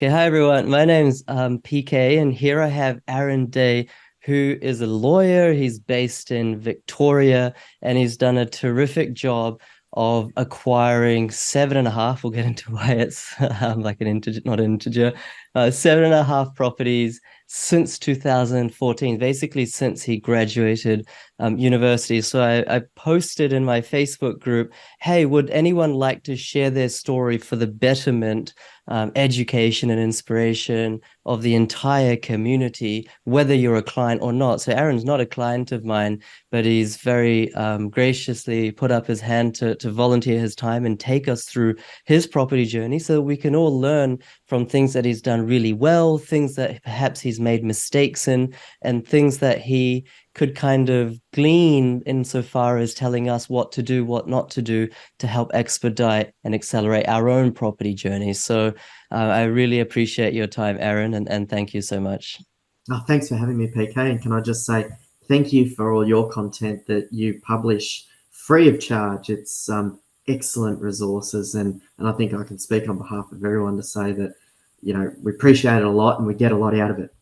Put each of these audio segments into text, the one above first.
Okay, hi everyone. My name's PK, and here I have Aaron Day, who is a lawyer. He's based in Victoria, and he's done a terrific job of acquiring seven and a half. We'll get into why it's like an integer, not an integer, seven and a half properties since 2014, basically since he graduated university. So I posted in my Facebook group, hey, would anyone like to share their story for the betterment, education and inspiration of the entire community, whether you're a client or not? So Aaron's not a client of mine, but he's very graciously put up his hand to volunteer his time and take us through his property journey so we can all learn from things that he's done really well, things that perhaps he's made mistakes in, and things that he could kind of glean insofar as telling us what to do, what not to do to help expedite and accelerate our own property journey. So I really appreciate your time, Aaron, and thank you so much. Oh, thanks for having me, PK. And can I just say thank you for all your content that you publish free of charge. It's excellent resources, and I think I can speak on behalf of everyone to say that we appreciate it a lot and we get a lot out of it,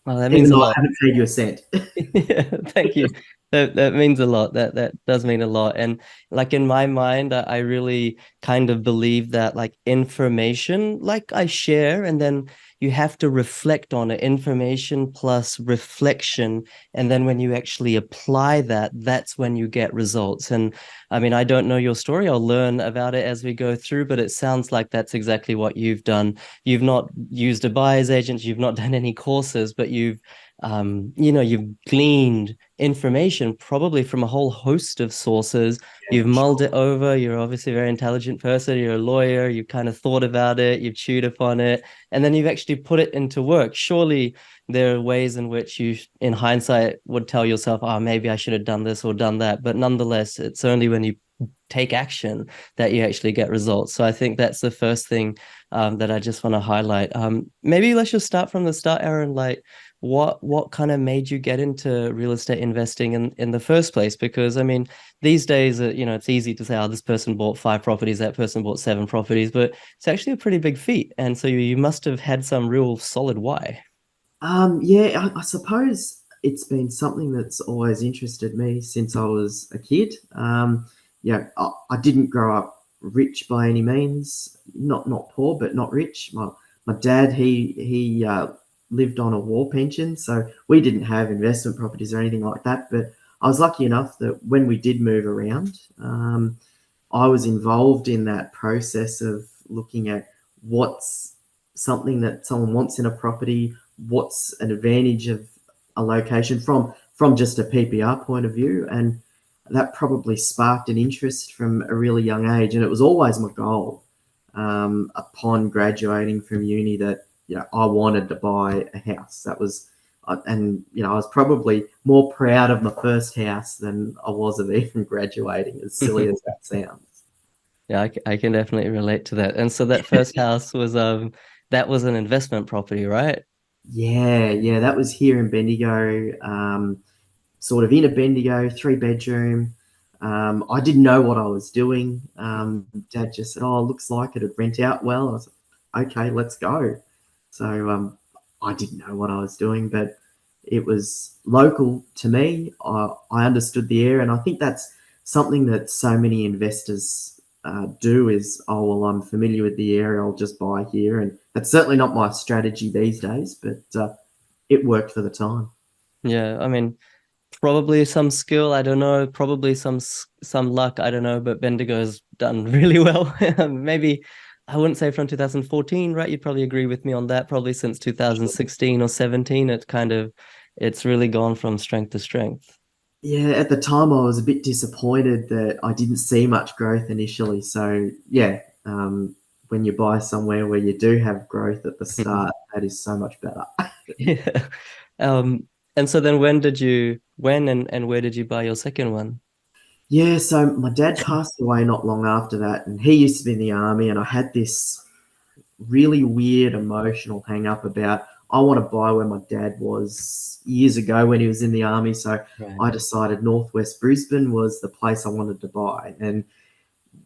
Well, that means even a though I lot. haven't paid you a cent. Yeah, thank you. That means a lot. That does mean a lot. And like in my mind, I really kind of believe that like information, like I share, and then you have to reflect on it, information plus reflection. And then when you actually apply that, that's when you get results. And I mean, I don't know your story. I'll learn about it as we go through, but it sounds like that's exactly what you've done. You've not used a buyer's agent, you've not done any courses, but you've gleaned information probably from a whole host of sources. Yeah, You've for mulled sure. it over. You're obviously a very intelligent person. You're a lawyer. You've kind of thought about it. You've chewed upon it, and then you've actually put it into work. Surely there are ways in which you, in hindsight, would tell yourself, oh, maybe I should have done this or done that. But nonetheless, it's only when you take action that you actually get results. So I think that's the first thing that I just want to highlight. Maybe let's just start from the start, Aaron. Like, what kind of made you get into real estate investing in the first place? Because I mean, these days, it's easy to say, oh, this person bought five properties, that person bought seven properties, but it's actually a pretty big feat. And so you must have had some real solid why. Yeah, I suppose it's been something that's always interested me since I was a kid. Yeah, I didn't grow up rich by any means, not poor, but not rich. My dad, he lived on a war pension, so we didn't have investment properties or anything like that. But I was lucky enough that when we did move around, I was involved in that process of looking at what's something that someone wants in a property, what's an advantage of a location from just a PPR point of view, and that probably sparked an interest from a really young age. And it was always my goal upon graduating from uni that I wanted to buy a house. That was and I was probably more proud of my first house than I was of even graduating, as silly as that sounds. Yeah, I can definitely relate to that. And so that first house was that was an investment property, right? Yeah, that was here in Bendigo, sort of in a Bendigo, three bedroom. I didn't know what I was doing. Dad just said, "Oh, looks like it'd rent out well." I was like, "Okay, let's go." So I didn't know what I was doing, but it was local to me. I understood the area, and I think that's something that so many investors do is, oh, well, I'm familiar with the area, I'll just buy here. And that's certainly not my strategy these days, but it worked for the time. Yeah, I mean, probably some skill, I don't know, probably some luck, I don't know, but Bendigo's done really well. Maybe I wouldn't say from 2014, right? You'd probably agree with me on that. Probably since 2016 or 17, it's really gone from strength to strength. Yeah, at the time I was a bit disappointed that I didn't see much growth initially. So yeah, when you buy somewhere where you do have growth at the start, that is so much better. Yeah. And so then when and where did you buy your second one? Yeah, so my dad passed away not long after that, and he used to be in the army, and I had this really weird emotional hang up about I want to buy where my dad was years ago when he was in the army. So Right. I decided Northwest Brisbane was the place I wanted to buy. And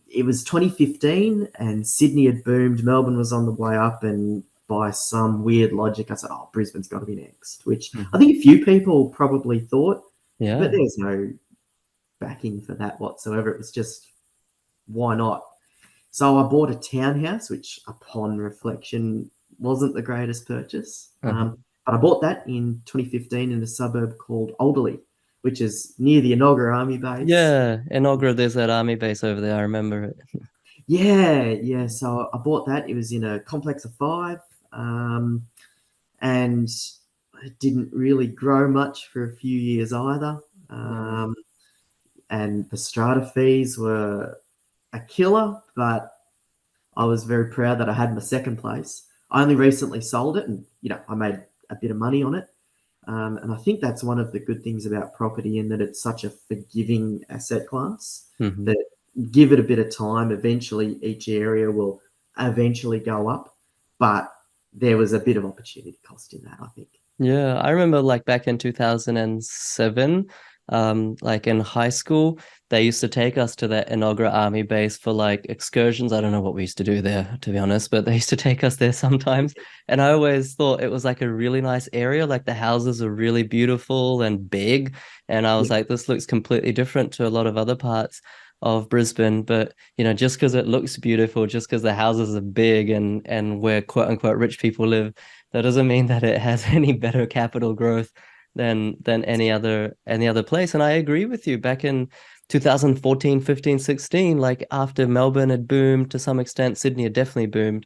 it was 2015 and Sydney had boomed, Melbourne was on the way up, and by some weird logic, I said, oh, Brisbane's got to be next, which I Mhm. think a few people probably thought, but Yeah. there's no backing for that whatsoever. It was just, why not? So I bought a townhouse, which upon reflection wasn't the greatest purchase. Uh-huh. But I bought that in 2015 in a suburb called Alderley, which is near the Enoggera Army Base. Yeah, Enoggera, there's that army base over there. I remember it. Yeah, yeah. So I bought that. It was in a complex of five, um, and it didn't really grow much for a few years either. Mm. And the strata fees were a killer, but I was very proud that I had my second place. I only recently sold it, and I made a bit of money on it. And I think that's one of the good things about property, in that it's such a forgiving asset class Hmm. that give it a bit of time. Eventually, each area will eventually go up, but there was a bit of opportunity cost in that, I think. Yeah, I remember like back in 2007, like in high school, they used to take us to that Enoggera Army base for like excursions. I don't know what we used to do there, to be honest, but they used to take us there sometimes. And I always thought it was like a really nice area. Like the houses are really beautiful and big. And I was Yeah, like, this looks completely different to a lot of other parts of Brisbane. But, just because it looks beautiful, just because the houses are big and where quote unquote rich people live, that doesn't mean that it has any better capital growth than any other place. And I agree with you. Back in 2014, 15, 16, like after Melbourne had boomed to some extent, Sydney had definitely boomed.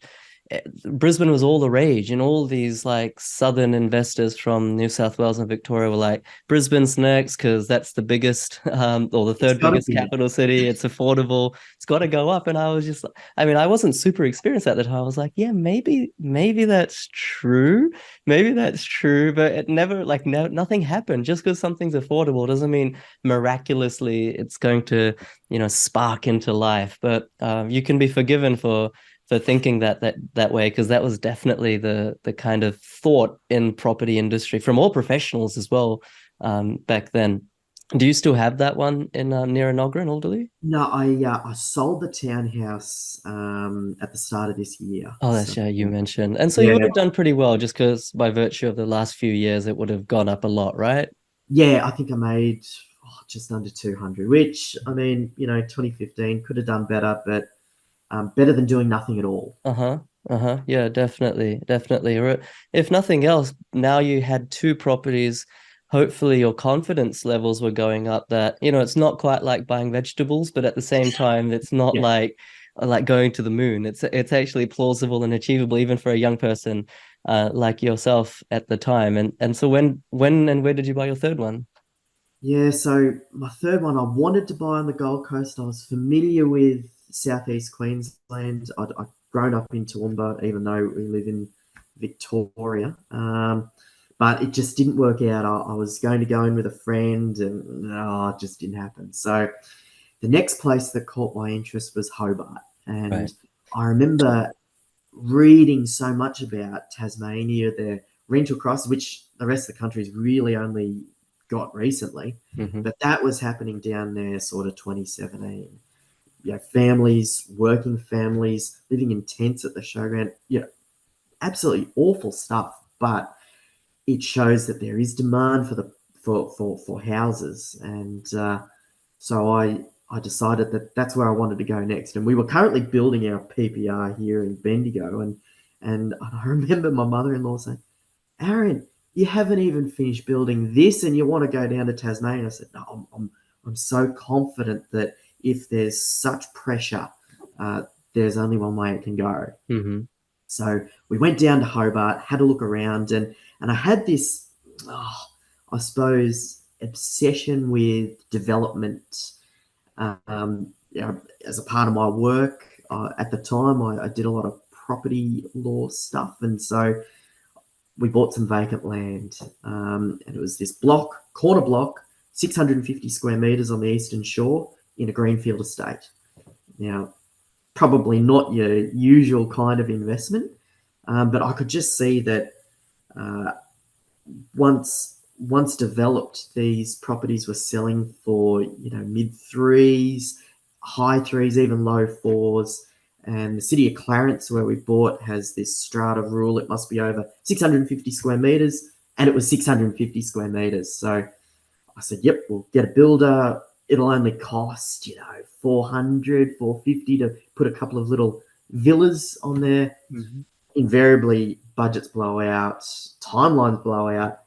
Brisbane was all the rage, and all these like southern investors from New South Wales and Victoria were like, Brisbane's next because that's the biggest or the it's third got to biggest be. capital city. It's affordable. It's got to go up. And I was just, I mean, I wasn't super experienced at the time. I was like, yeah, maybe that's true. Maybe that's true, but it never like no nothing happened. Just because something's affordable doesn't mean miraculously it's going to, spark into life. But you can be forgiven for thinking that way, because that was definitely the kind of thought in property industry from all professionals as well, back then. Do you still have that one in near Enoggera and Alderley? No, I sold the townhouse at the start of this year. Oh, So that's, yeah, you mentioned. And so you yeah, would have done pretty well just because by virtue of the last few years, it would have gone up a lot, right? yeah, I think I made just under 200, which I mean, 2015 could have done better, but better than doing nothing at all. Uh-huh. Uh-huh. Yeah, definitely. Definitely. Or if nothing else, now you had two properties, hopefully your confidence levels were going up that, it's not quite like buying vegetables, but at the same time, it's not Yeah. like going to the moon. It's actually plausible and achievable even for a young person like yourself at the time. And so when and where did you buy your third one? Yeah, so my third one, I wanted to buy on the Gold Coast. I was familiar with southeast Queensland. I'd grown up in Toowoomba, even though we live in Victoria. But it just didn't work out. I was going to go in with a friend, and no, it just didn't happen. So the next place that caught my interest was Hobart. Right. And I remember reading so much about Tasmania, their rental crisis, which the rest of the country's really only got recently, Hmm. but that was happening down there sort of 2017. Families, working families, living in tents at the showground. Absolutely awful stuff. But it shows that there is demand for houses, and so I decided that that's where I wanted to go next. And we were currently building our PPR here in Bendigo, and I remember my mother-in-law saying, "Aaron, you haven't even finished building this, and you want to go down to Tasmania?" I said, "No, I'm so confident that if there's such pressure, uh, there's only one way it can go." Hmm. So we went down to Hobart, had a look around, and I had this, oh, I suppose, obsession with development. As a part of my work at the time, I did a lot of property law stuff, and so we bought some vacant land, and it was this corner block, 650 square meters on the eastern shore in a greenfield estate. Now, probably not your usual kind of investment, but I could just see that uh, once developed, these properties were selling for mid threes, high threes, even low fours. And the city of Clarence, where we bought, has this strata rule. It must be over 650 square meters, and it was 650 square meters. So I said, yep, we'll get a builder. It'll only cost, 400, 450 to put a couple of little villas on there. Mm-hmm. Invariably, budgets blow out, timelines blow out,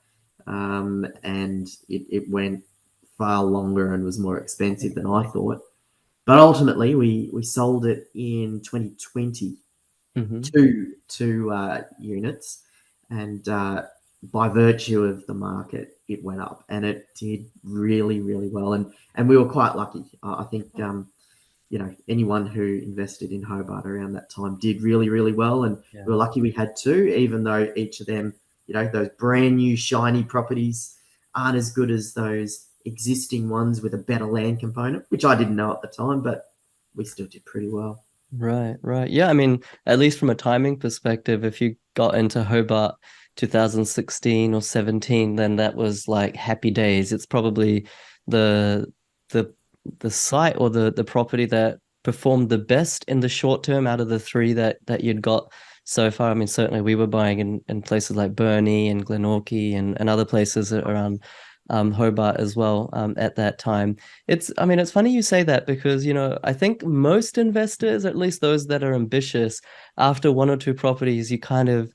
and it went far longer and was more expensive than I thought. But ultimately, we sold it in 2020, Mm-hmm. two units, and by virtue of the market, it went up, and it did really, really well. And we were quite lucky. I think anyone who invested in Hobart around that time did really, really well, and Yeah. we were lucky we had two, even though each of them, those brand new shiny properties aren't as good as those existing ones with a better land component, which I didn't know at the time, but we still did pretty well. Right, right. Yeah, I mean, at least from a timing perspective, if you got into Hobart 2016 or 17, then that was like happy days. It's probably the the the site or the property that performed the best in the short term out of the three that you'd got so far. I mean, certainly we were buying in places like Burnie and Glenorchy and other places around Hobart as well at that time. I mean, it's funny you say that because, I think most investors, at least those that are ambitious, after one or two properties, you kind of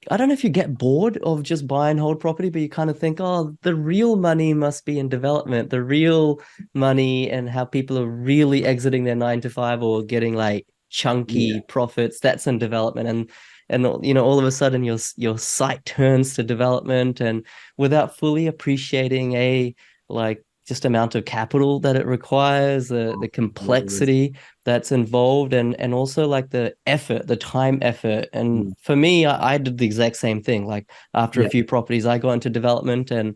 I don't know if you get bored of just buy and hold property, but you kind of think, oh, the real money must be in development, the real money and how people are really exiting their 9 to 5 or getting like Yeah, chunky profits. That's in development. And all of a sudden your sight turns to development and without fully appreciating like just amount of capital that it requires, the absolutely. complexity that's involved and also like the effort, the time effort. And Mm. for me, I did the exact same thing. Like after a Yeah, few properties, I got into development and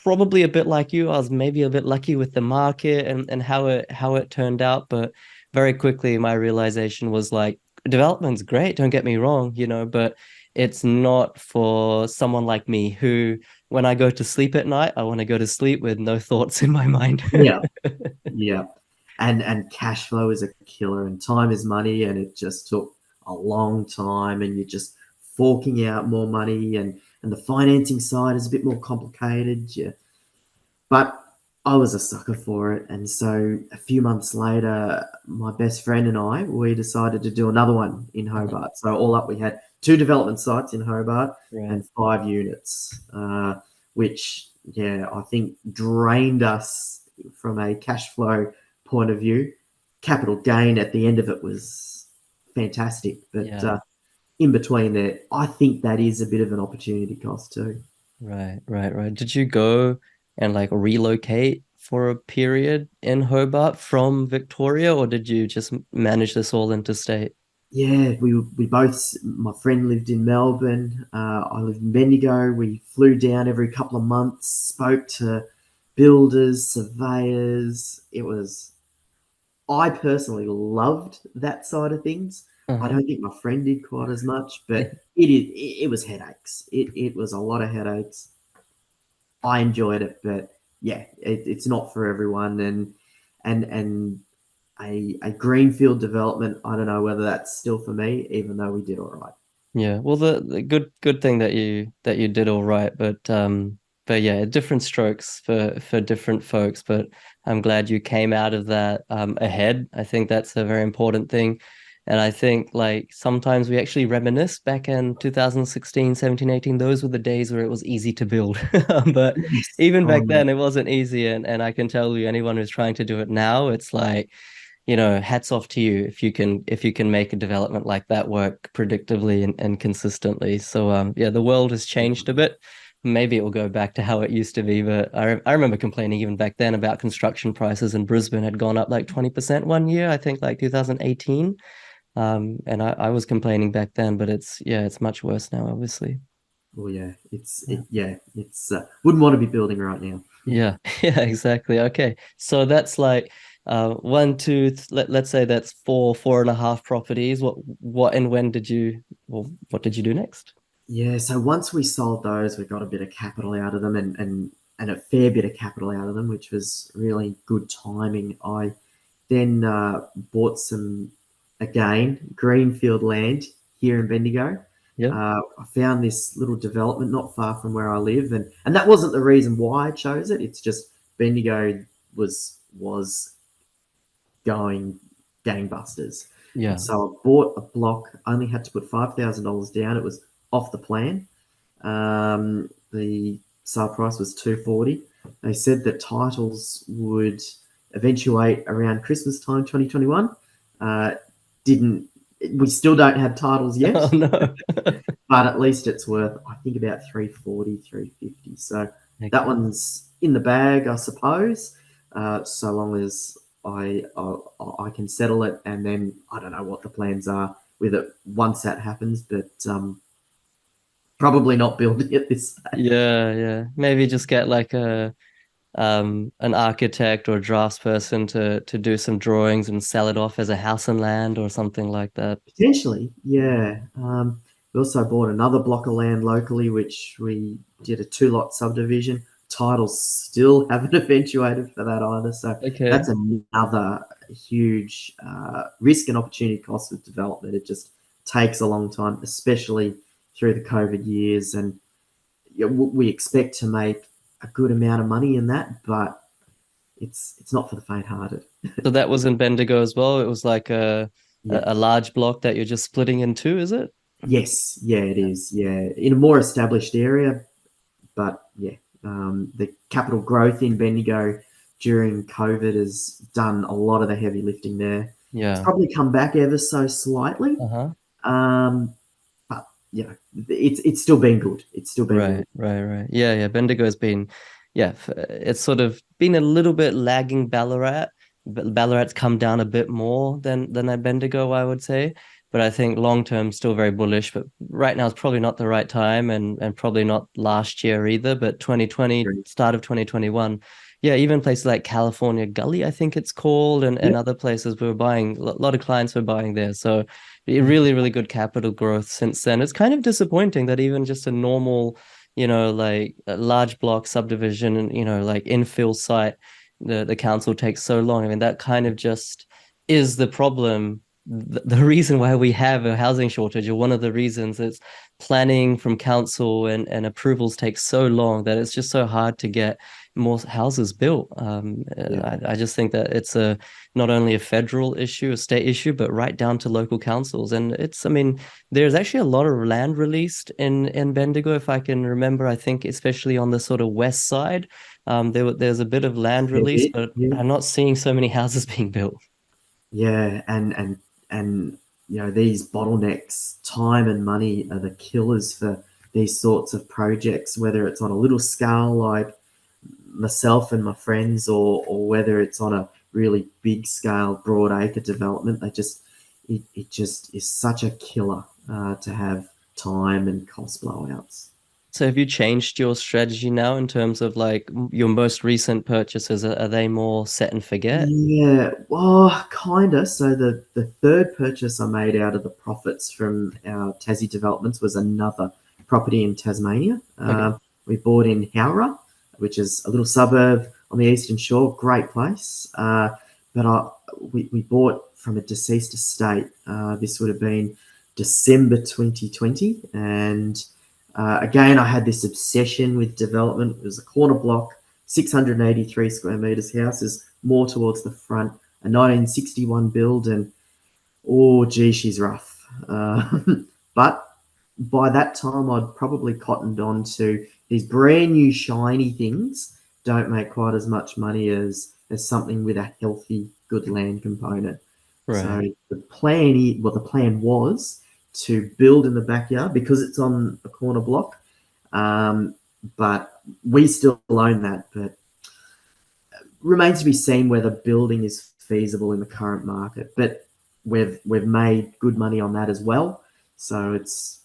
probably a bit like you, I was maybe a bit lucky with the market and how it turned out. But very quickly my realization was like development's great, don't get me wrong, but it's not for someone like me who when I go to sleep at night, I want to go to sleep with no thoughts in my mind. yeah, yeah. And cash flow is a killer, and time is money, and it just took a long time, and you're just forking out more money, and the financing side is a bit more complicated. Yeah, but I was a sucker for it, and so a few months later, my best friend and we decided to do another one in Hobart. So all up, we had two development sites in Hobart Right. and 5 units, which I think drained us from a cash flow point of view. Capital gain at the end of it was fantastic, but Yeah. in between there, I think that is a bit of an opportunity cost too. Right, right, right. Did you go and like relocate for a period in Hobart from Victoria, or did you just manage this all interstate? Yeah, we both. My friend lived in Melbourne. I lived in Bendigo. We flew down every couple of months. Spoke to builders, surveyors. It was. I personally loved that side of things. I Uh-huh. don't think my friend did quite as much, but it was headaches. It was a lot of headaches. I enjoyed it, but yeah, it's not for everyone. And a greenfield development, I don't know whether that's still for me, even though we did all right. Yeah, well, the good thing that you did all right, but yeah, different strokes for different folks. But I'm glad you came out of that ahead. I think that's a very important thing, and I think like sometimes we actually reminisce back in 2016, 17, 18. Those were the days where it was easy to build, but Yes. even Oh, back no. then it wasn't easy. And I can tell you, anyone who's trying to do it now, it's like hats off to you if you can make a development like that work predictably and consistently. So yeah, the world has changed a bit. Maybe it will go back to how it used to be, but I remember complaining even back then about construction prices in Brisbane had gone up like 20% one year, I think like 2018. And I was complaining back then, but it's much worse now, obviously. Oh, yeah. Yeah. It's wouldn't want to be building right now. Yeah, yeah, exactly. Okay. So that's like one, two, let's say that's four and a half properties. What and when did you well, what did you do next? Yeah. So once we sold those, we got a bit of capital out of them, and a fair bit of capital out of them, which was really good timing. I then bought some again, greenfield land here in Bendigo. Yep. I found this little development not far from where I live, and that wasn't the reason why I chose it. It's just Bendigo was going gangbusters, and Yeah. so I bought a block. Only had to put $5,000 down. It was off the plan. The sale price was 240. They said that titles would eventuate around Christmas time, 2021. Uh, didn't We still don't have titles yet, Oh no. but at least it's worth, I think, about 340, 350. So that Okay. one's in the bag, I suppose, so long as I can settle it, and then I don't know what the plans are with it once that happens, but probably not building it this stage. Yeah, yeah. Maybe just get like a an architect or a draftsperson to do some drawings and sell it off as a house and land or something like that. Potentially, yeah. We also bought another block of land locally, which we did a two-lot subdivision. Titles still haven't eventuated for that either. So Okay. that's another huge risk and opportunity cost of development. It just takes a long time, especially through the COVID years. And yeah, we expect to make a good amount of money in that, but it's not for the faint-hearted. So that was in Bendigo as well. It was like Yeah. a large block that you're just splitting in two, is it? Yes, yeah, it is. Yeah, in a more established area, but yeah, the capital growth in Bendigo during COVID has done a lot of the heavy lifting there. It's Yeah. probably come back ever so slightly, Uh-huh. um, but you know, it's still been good. It's still been really Right, right, right. Yeah, yeah. Bendigo's been, yeah, it's sort of been a little bit lagging Ballarat. But Ballarat's come down a bit more than at Bendigo, I would say. But I think long term still very bullish. But right now is probably not the right time, and probably not last year either. But 2020, good. start of 2021, yeah, even places like California Gully, I think it's called, and Yep. other places we were buying. A lot of clients were buying there. So really, really good capital growth since then. It's kind of disappointing that even just a normal, like a large block subdivision and, like infill site, the council takes so long. I mean, that kind of just is the problem. The reason why we have a housing shortage, or one of the reasons, is planning from council and approvals take so long that it's just so hard to get more houses built. Yeah. I just think that it's a not only a federal issue, a state issue, but right down to local councils. And I mean, there's actually a lot of land released in Bendigo, if I can remember. I think especially on the sort of west side, there's a bit of land Fair release, bit. but Yeah. I'm not seeing so many houses being built. Yeah, and these bottlenecks, time and money are the killers for these sorts of projects, whether it's on a little scale like myself and my friends, or whether it's on a really big scale, broad acre development. It just is such a killer to have time and cost blowouts. So have you changed your strategy now in terms of like your most recent purchases? Are they more set and forget? Yeah, well, kinda. So the third purchase I made out of the profits from our Tassie developments was another property in Tasmania. Okay. We bought in Howrah, which is a little suburb on the eastern shore. Great place. But we bought from a deceased estate. This would have been December 2020, and again, I had this obsession with development. It was a corner block, 683 square meters. House is more towards the front, a 1961 build, and oh, gee, she's rough. But by that time, I'd probably cottoned on to these brand new shiny things. Don't make quite as much money as something with a healthy, good land component. So Right. the plan was to build in the backyard because it's on a corner block. Um, but we still own that, but remains to be seen whether building is feasible in the current market. But we've made good money on that as well. So it's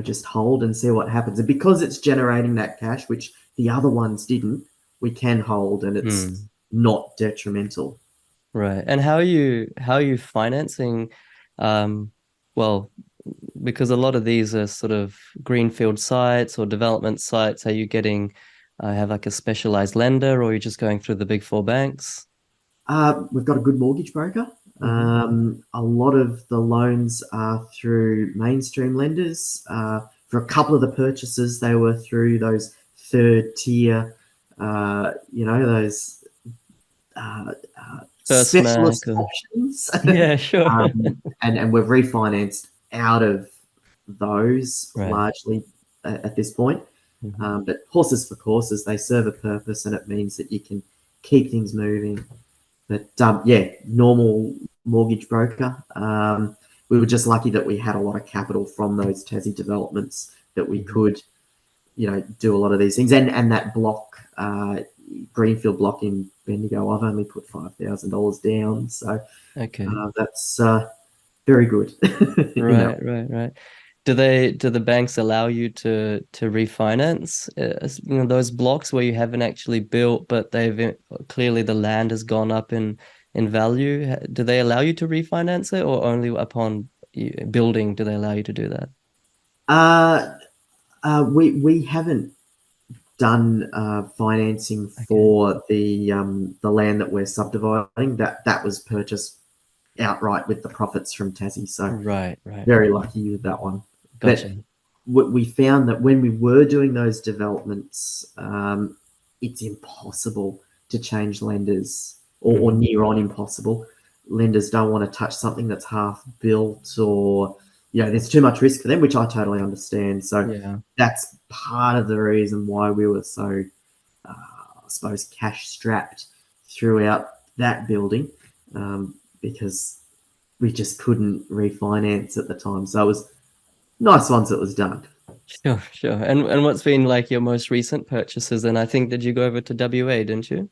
just hold and see what happens. And because it's generating that cash, which the other ones didn't, we can hold and it's Hmm. not detrimental. Right. And how are you financing um well, because a lot of these are sort of greenfield sites or development sites, are you getting have like a specialized lender or are you just going through the big four banks? We've got a good mortgage broker. Hmm. A lot of the loans are through mainstream lenders. For a couple of the purchases, they were through those third tier, those uh, First Mac specialist or options. yeah, sure. And we've refinanced out of those Right. largely at this point. Hmm. But horses for courses, they serve a purpose, and it means that you can keep things moving. But yeah, normal mortgage broker. We were just lucky that we had a lot of capital from those Tassie developments that we Hmm. could, do a lot of these things. And that block, Greenfield block in Bendigo, I've only put $5,000 down, so Okay. that's very good in that. Right, right, right. Do the banks allow you to refinance those blocks where you haven't actually built, but clearly the land has gone up in value? Do they allow you to refinance it, or only upon building do they allow you to do that? Uh, we haven't done financing Okay. for the land that we're subdividing. That was purchased outright with the profits from Tassie. So Right, right, very right. lucky with that one. But Gotcha. we found that when we were doing those developments, it's impossible to change lenders, or Hmm. near on impossible. Lenders don't want to touch something that's half built, or there's too much risk for them, which I totally understand. So Yeah. that's part of the reason why we were so, I suppose, cash strapped throughout that building, because we just couldn't refinance at the time. So it was nice once it was done. Sure, sure. And what's been like your most recent purchases? And I think did you go over to WA, didn't you?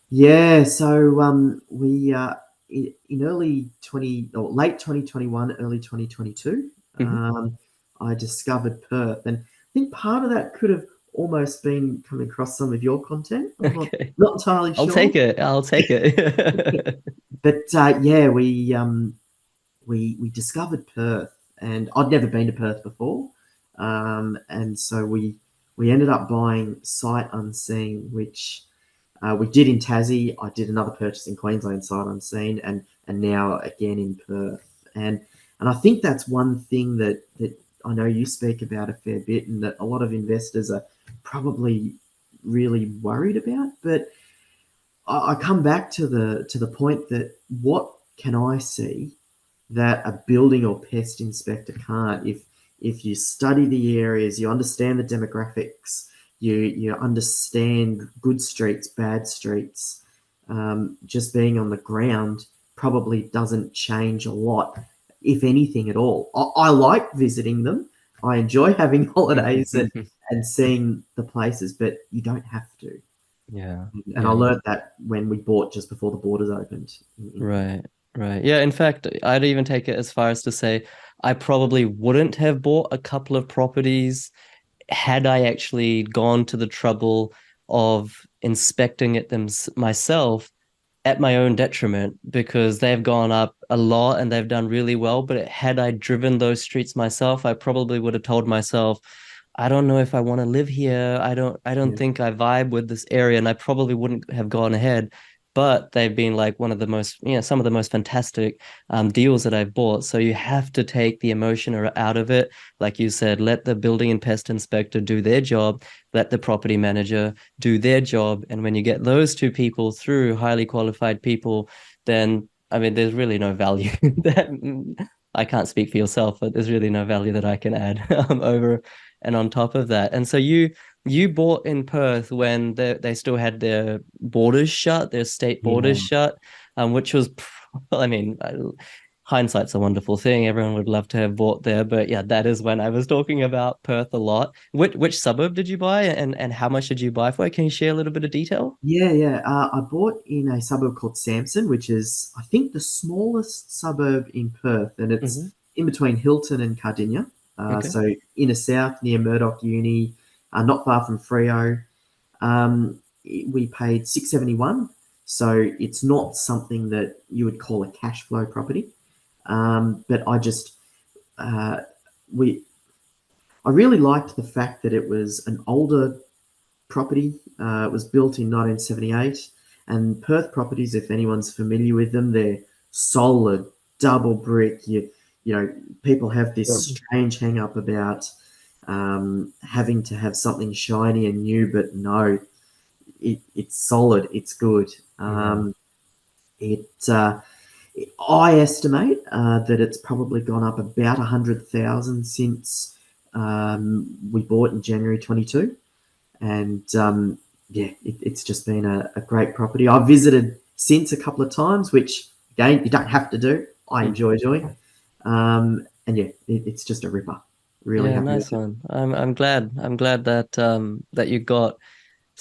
Yeah, so we in early 20 or late 2021, early 2022, Hmm. I discovered Perth, and I think part of that could have almost been coming across some of your content. I'm not Okay. not entirely I'll sure, take it. I'll take it. but yeah, we discovered Perth, and I'd never been to Perth before, and so we ended up buying sight unseen, which we did in Tassie. I did another purchase in Queensland, sight unseen, and now again in Perth. And I think that's one thing that I know you speak about a fair bit, and that a lot of investors are probably really worried about. But I come back to the point that what can I see that a building or pest inspector can't? If you study the areas, you understand the demographics, you understand good streets, bad streets. Just being on the ground probably doesn't change a lot, if anything at all. I like visiting them. I enjoy having holidays and seeing the places, but you don't have to. Yeah, And I yeah. learned that when we bought just before the borders opened in Perth. Right, right. Yeah, in fact, I'd even take it as far as to say I probably wouldn't have bought a couple of properties had I actually gone to the trouble of inspecting it myself at my own detriment because they've gone up a lot and they've done really well. But had I driven those streets myself, I probably would have told myself, I don't know if I want to live here. I don't Yeah, think I vibe with this area, and I probably wouldn't have gone ahead. But they've been like one of the most, some of the most fantastic deals that I've bought. So you have to take the emotion out of it. Like you said, let the building and pest inspector do their job, let the property manager do their job. And when you get those two people through, highly qualified people, then I mean, there's really no value that I can't speak for yourself, but there's really no value that I can add over and on top of that. And so you bought in Perth when they still had their borders shut, their state borders yeah. shut, which was, I mean, hindsight's a wonderful thing. Everyone would love to have bought there, but yeah, that is when I was talking about Perth a lot. Which suburb did you buy, and how much did you buy for it? Can you share a little bit of detail? Yeah, yeah. I bought in a suburb called Samson, which is, I think, the smallest suburb in Perth, and it's Hmm. in between Hilton and Cardinia. Okay. So inner south near Murdoch Uni, not far from Freo. We paid 671, so it's not something that you would call a cash flow property. But uh, we I really liked the fact that it was an older property. It was built in 1978, and Perth properties, if anyone's familiar with them, they're solid double brick. You know, people have this Yep. strange hang up about having to have something shiny and new, but no, it's solid, it's good. Yeah. It I estimate that it's probably gone up about 100,000 since we bought in January 22, and yeah, it's just been a great property. I've visited since a couple of times, which again you don't have to do. I Mm. enjoy doing, and yeah, it's just a ripper. Really Yeah, happy with nice it. one. I'm glad. I'm glad that that you got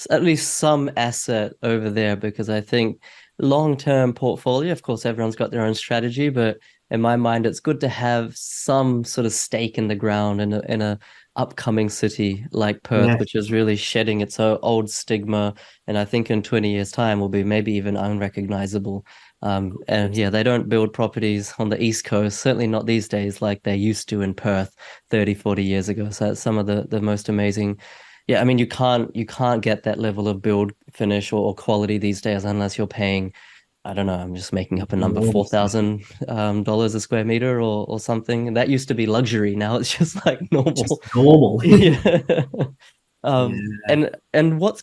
at least some asset over there because I think long-term portfolio, of course, everyone's got their own strategy, but in my mind, it's good to have some sort of stake in the ground in a upcoming city like Perth, Yeah, which is really shedding its old stigma, and I think in 20 years' time will be maybe even unrecognizable. And yeah, they don't build properties on the East Coast, certainly not these days like they used to in Perth 30, 40 years ago. So that's some of the most amazing. Yeah, I mean you can't get that level of build finish or quality these days unless you're paying, I don't know, I'm just making up a number, four enormous. thousand dollars a square meter or something. And that used to be luxury. Now it's just like Just normal. normal. Yeah. Yeah. And what's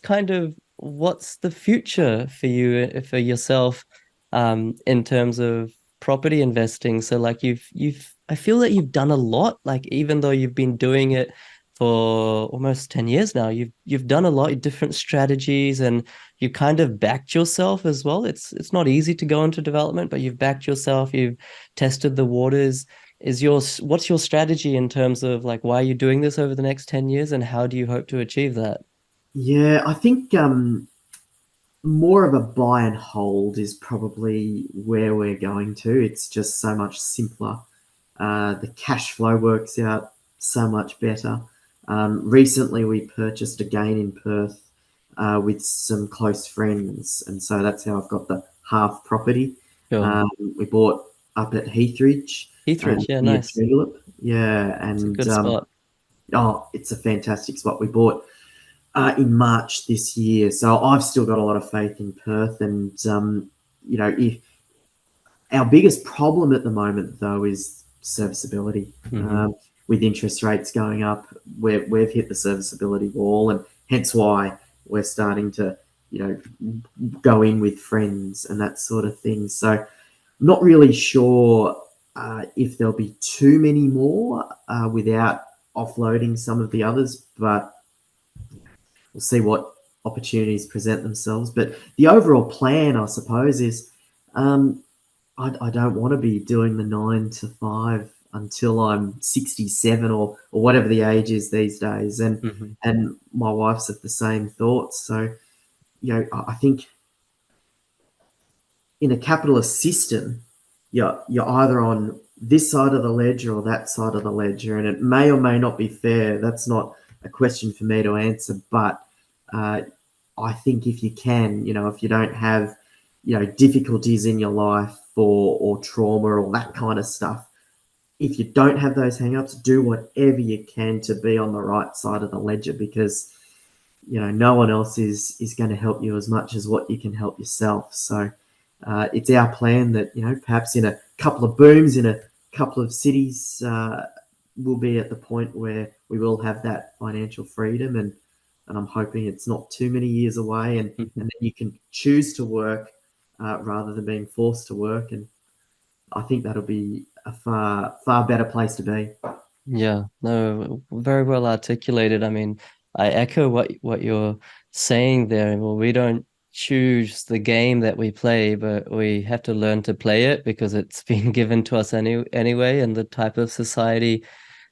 the future for you for yourself in terms of property investing? So like you've I feel that you've done a lot, like even though you've been doing it for almost 10 years now, you've done a lot of different strategies and you kind of backed yourself as well. It's not easy to go into development, but you've backed yourself, you've tested the waters. What's your strategy in terms of like why are you doing this over the next 10 years and how do you hope to achieve that? Yeah, I think more of a buy and hold is probably where we're going to. It's just so much simpler. The cash flow works out so much better. Recently, we purchased again in Perth with some close friends, and so that's how I've got the half property. Sure. We bought up at Heathridge Heathridge, yeah, near nice. Tulip. Yeah, It's a and good spot. oh, it's a fantastic spot. We bought in March this year. So I've still got a lot of faith in Perth. And, you know, if our biggest problem at the moment, though, is serviceability. Hmm. With interest rates going up, we've hit the serviceability wall, and hence why we're starting to, you know, go in with friends and that sort of thing. So I'm not really sure if there'll be too many more without offloading some of the others, but we'll see what opportunities present themselves. But the overall plan, I suppose, is um, I don't want to be doing the 9 to 5 until I'm 67 or whatever the age is these days. Hmm. And my wife's of the same thoughts. So, you know, I think in a capitalist system, you're either on this side of the ledger or that side of the ledger, and it may or may not be fair. That's not a question for me to answer, but uh, I think if you can, you know, if you don't have, you know, difficulties in your life or trauma or that kind of stuff, if you don't have those hangups, do whatever you can to be on the right side of the ledger because you know no one else is going to help you as much as what you can help yourself. So it's our plan that you know perhaps in a couple of booms in a couple of cities we'll be at the point where we will have that financial freedom and I'm hoping it's not too many years away and then you can choose to work rather than being forced to work and I think that'll be a far better place to be. Yeah, no, very well articulated. I mean, I echo what you're saying there. Well, we don't choose the game that we play, but we have to learn to play it because it's been given to us anyway, and the type of society.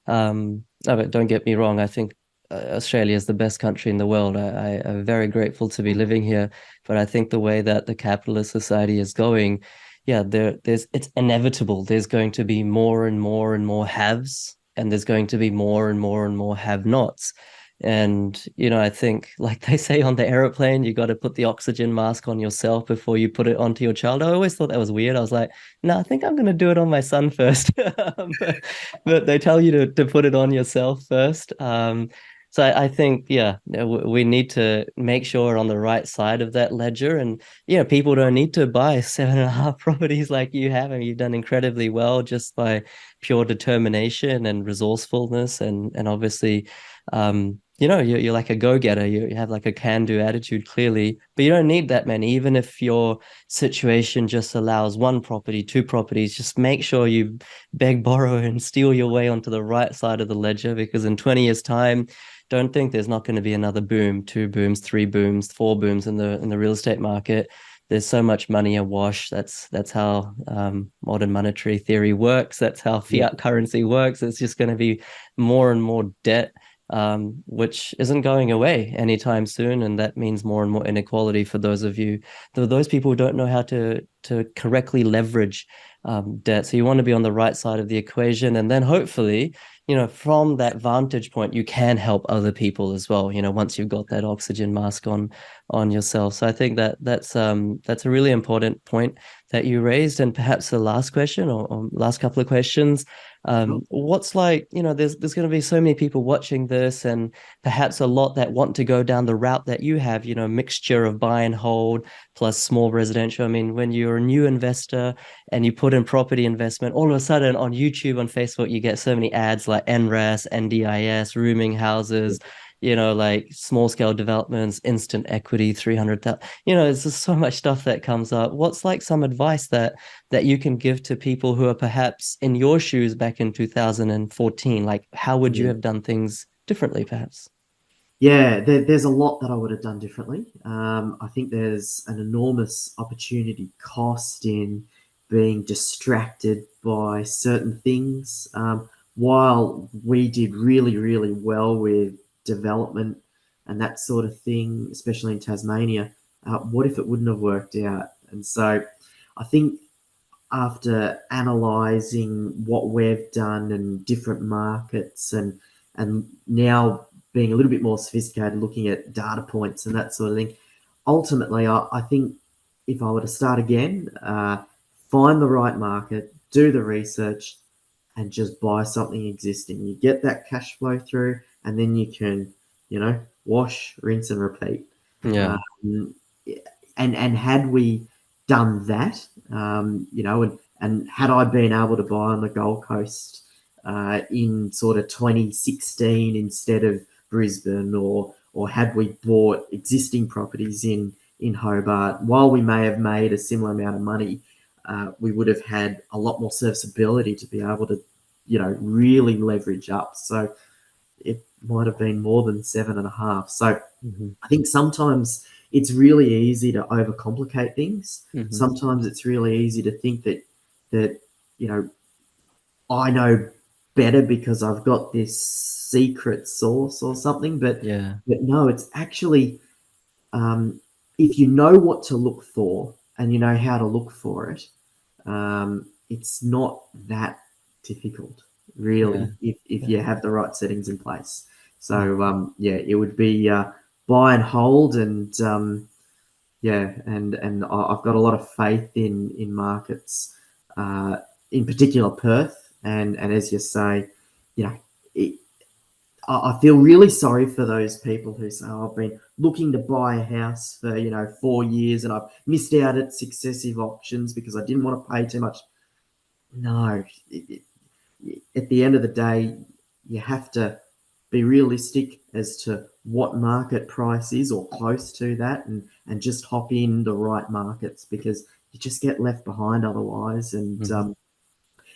No, but don't get me wrong. I think Australia is the best country in the world. I am very grateful to be living here, but I think the way that the capitalist society is going, yeah, there's it's inevitable. There's going to be more and more and more haves, and there's going to be more and more and more have-nots. And I think, like they say on the aeroplane, you got to put the oxygen mask on yourself before you put it onto your child. I always thought that was weird. I was like, no, I think I'm going to do it on my son first. But they tell you to put it on yourself first. So I think, yeah, we need to make sure we're on the right side of that ledger. And, people don't need to buy 7.5 properties like you have. And you've done incredibly well just by pure determination and resourcefulness. And obviously, you're like a go-getter. You have like a can-do attitude, clearly, but you don't need that many. Even if your situation just allows one property, two properties, just make sure you beg, borrow, and steal your way onto the right side of the ledger, because in 20 years' time, don't think there's not going to be another boom, two booms, three booms, four booms in the real estate market. There's so much money awash. That's how modern monetary theory works. That's how Yeah, fiat currency works. It's just going to be more and more debt, which isn't going away anytime soon, and that means more and more inequality for those people who don't know how to correctly leverage debt. So you want to be on the right side of the equation, and then hopefully, from that vantage point, you can help other people as well, once you've got that oxygen mask on yourself. So I think that's a really important point that you raised. And perhaps the last question, or last couple of questions, sure. what's like, there's going to be so many people watching this, and perhaps a lot that want to go down the route that you have, mixture of buy and hold plus small residential. I mean, when you're a new investor and you put in property investment, all of a sudden on YouTube, on Facebook, you get so many ads like NRAS, NDIS, rooming houses, like small scale developments, instant equity, 300,000. There's just so much stuff that comes up. What's like some advice that you can give to people who are perhaps in your shoes back in 2014? Like, how would you Yeah. have done things differently, perhaps? Yeah, there's a lot that I would have done differently. I think there's an enormous opportunity cost in being distracted by certain things. While we did really, really well with development and that sort of thing, especially in Tasmania, what if it wouldn't have worked out? And so I think after analyzing what we've done in different markets and now being a little bit more sophisticated, looking at data points and that sort of thing, ultimately, I think if I were to start again, find the right market, do the research, and just buy something existing. You get that cash flow through, and then you can, wash, rinse, and repeat. Yeah. Um, and had we done that, and had I been able to buy on the Gold Coast in sort of 2016 instead of Brisbane, or had we bought existing properties in Hobart, while we may have made a similar amount of money, we would have had a lot more serviceability to be able to, really leverage up. So it might have been more than 7.5. So Hmm. I think sometimes it's really easy to overcomplicate things. Hmm. Sometimes it's really easy to think that you know I know better because I've got this secret sauce or something. But Yeah. no, it's actually, um, if you know what to look for and you know how to look for it, it's not that difficult, Yeah. really, if Yeah. you have the right settings in place. So yeah, it would be buy and hold, and yeah, and I've got a lot of faith in markets, uh, in particular Perth, and as you say, you know, it, I feel really sorry for those people who say, oh, I've been looking to buy a house for 4 years and I've missed out at successive auctions because I didn't want to pay too much. No, at the end of the day, you have to be realistic as to what market price is or close to that, and just hop in the right markets, because you just get left behind otherwise. And Hmm.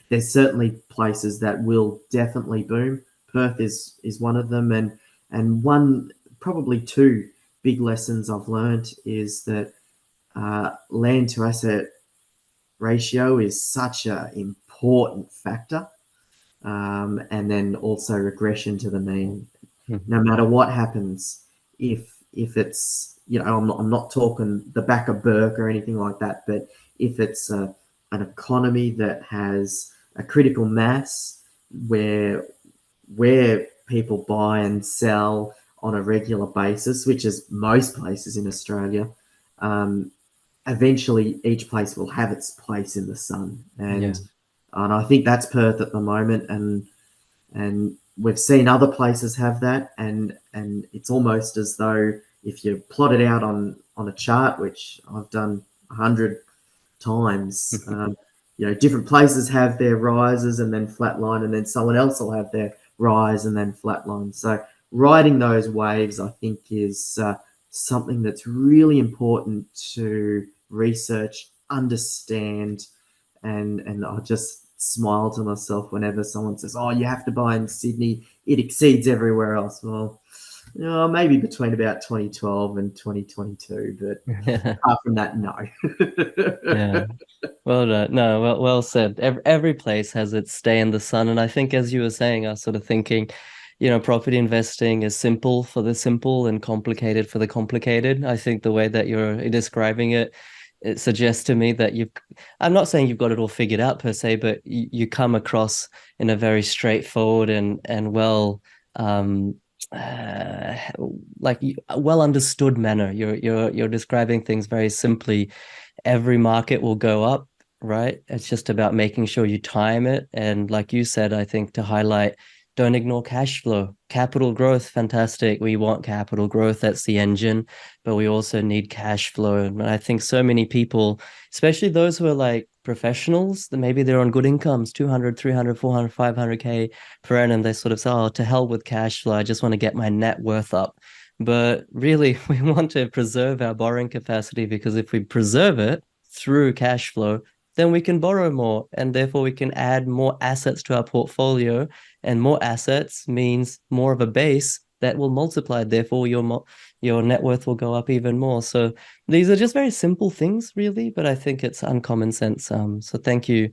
there's certainly places that will definitely boom. Perth is one of them, and one, probably two big lessons I've learned is that land to asset ratio is such an important factor, and then also regression to the mean. Hmm. No matter what happens, if it's, I'm not talking the back of Burke or anything like that, but if it's an economy that has a critical mass where people buy and sell on a regular basis, which is most places in Australia, um, eventually each place will have its place in the sun, Yeah. and I think that's Perth at the moment, and we've seen other places have that, and it's almost as though if you plot it out on a chart, which I've done 100 times, different places have their rises and then flatline, and then someone else will have their rise and then flatline. So riding those waves, I think, is something that's really important to research, understand, and I just smile to myself whenever someone says, "Oh, you have to buy in Sydney; it exceeds everywhere else." Well, maybe between about 2012 and 2022, but apart from that, no. Yeah. Well done. No, well said. Every place has its stay in the sun. And I think as you were saying, I was sort of thinking, property investing is simple for the simple and complicated for the complicated. I think the way that you're describing it, it suggests to me that I'm not saying you've got it all figured out per se, but you come across in a very straightforward and um, uh, well understood manner. You're describing things very simply. Every market will go up, right? It's just about making sure you time it. And like you said, I think to highlight, don't ignore cash flow. Capital growth, fantastic. We want capital growth. That's the engine, but we also need cash flow. And I think so many people, especially those who are like professionals, that maybe they're on good incomes, 200, 300, 400, 500K per annum. They sort of say, oh, to hell with cash flow. I just want to get my net worth up. But really, we want to preserve our borrowing capacity because if we preserve it through cash flow, then we can borrow more and therefore we can add more assets to our portfolio. And more assets means more of a base that will multiply. Therefore, your net worth will go up even more. So these are just very simple things, really, but I think it's uncommon sense. So thank you,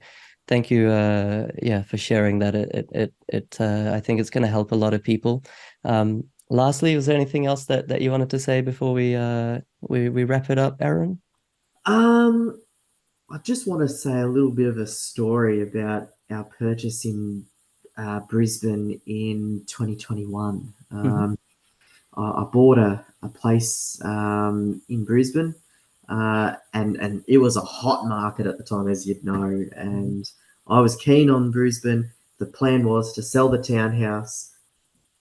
yeah, for sharing that. I think it's going to help a lot of people. Lastly, was there anything else that you wanted to say before we wrap it up, Aaron? um, I just want to say a little bit of a story about our purchase in Brisbane in 2021. Hmm. I bought a place in Brisbane, and it was a hot market at the time, as you'd know. And I was keen on Brisbane. The plan was to sell the townhouse,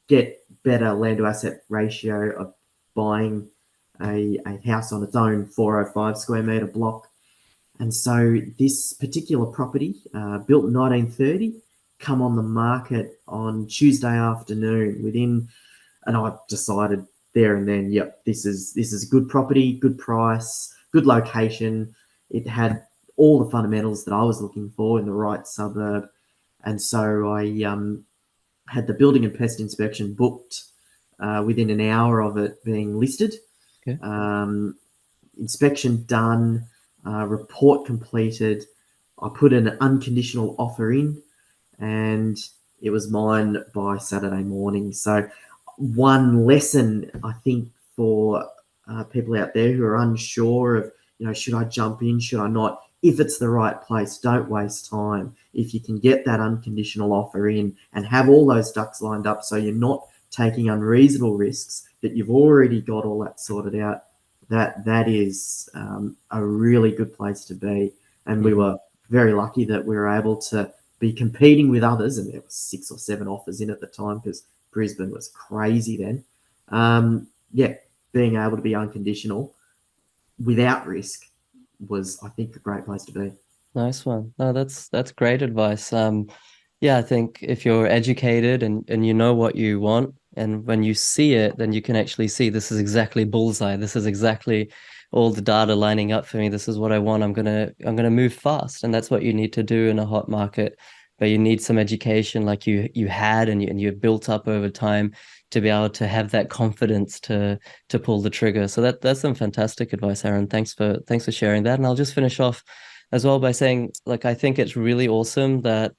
get better land to asset ratio of buying a house on its own 405 square meter block. And so this particular property, built in 1930, come on the market on Tuesday afternoon. And I decided there and then, yep, this is a good property, good price, good location. It had all the fundamentals that I was looking for in the right suburb, and so I had the building and pest inspection booked within an hour of it being listed. Okay. Um, Inspection done, report completed. I put an unconditional offer in, and it was mine by Saturday morning. So, one lesson I think for people out there who are unsure of, should I jump in, should I not? If it's the right place, don't waste time. If you can get that unconditional offer in and have all those ducks lined up so you're not taking unreasonable risks, that you've already got all that sorted out, that is a really good place to be. And we Hmm. were very lucky that we were able to be competing with others, and there was 6 or 7 offers in at the time because Brisbane was crazy then. Yeah, being able to be unconditional without risk was, I think, a great place to be. Nice one. No, that's great advice. Yeah, I think if you're educated and you know what you want, and when you see it, then you can actually see this is exactly bullseye. This is exactly all the data lining up for me. This is what I want. I'm gonna move fast, and that's what you need to do in a hot market. But you need some education, like you had, and you built up over time to be able to have that confidence to pull the trigger. So that's some fantastic advice, Aaron. Thanks for sharing that. And I'll just finish off as well by saying, like, I think it's really awesome that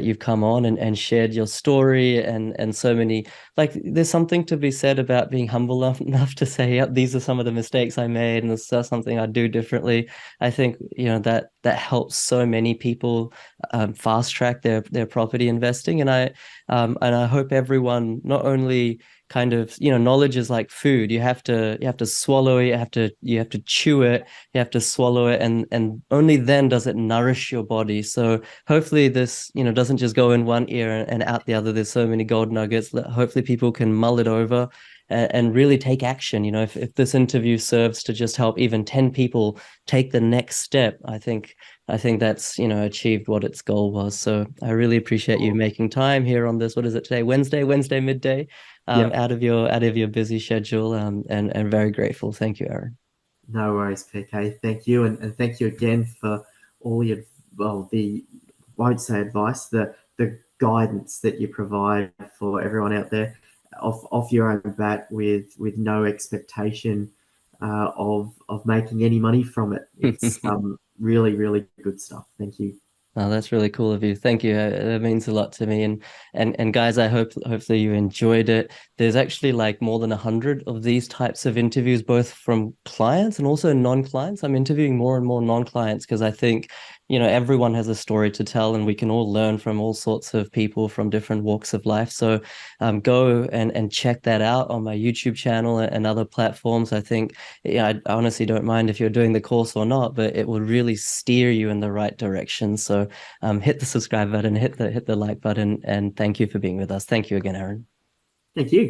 you've come on and shared your story and so many, like, there's something to be said about being humble enough to say, yep, these are some of the mistakes I made and this is something I'd do differently. I think, that helps so many people fast track their property investing. And I hope everyone not only kind of, knowledge is like food. You have to swallow it, you have to chew it, you have to swallow it, and only then does it nourish your body. So hopefully this, doesn't just go in one ear and out the other. There's so many gold nuggets. Hopefully people can mull it over and really take action. If this interview serves to just help even 10 people take the next step, I think that's, achieved what its goal was. So I really appreciate you making time here on this. What is it today? Wednesday midday, Yep. out of your busy schedule. And very grateful. Thank you, Aaron. No worries, PK. Thank you, and thank you again for all your the won't say advice, the guidance that you provide for everyone out there off your own bat with no expectation of making any money from it. It's really really good stuff. Thank you. Oh, that's really cool of you. Thank you. That means a lot to me. And guys, I hope hopefully you enjoyed it. There's actually like more than 100 of these types of interviews, both from clients and also non-clients. I'm interviewing more and more non-clients because I think, everyone has a story to tell, and we can all learn from all sorts of people from different walks of life. So go and check that out on my YouTube channel and other platforms. I think, yeah, I honestly don't mind if you're doing the course or not, but it will really steer you in the right direction. So hit the subscribe button, hit the like button, and thank you for being with us. Thank you again, Aaron. Thank you.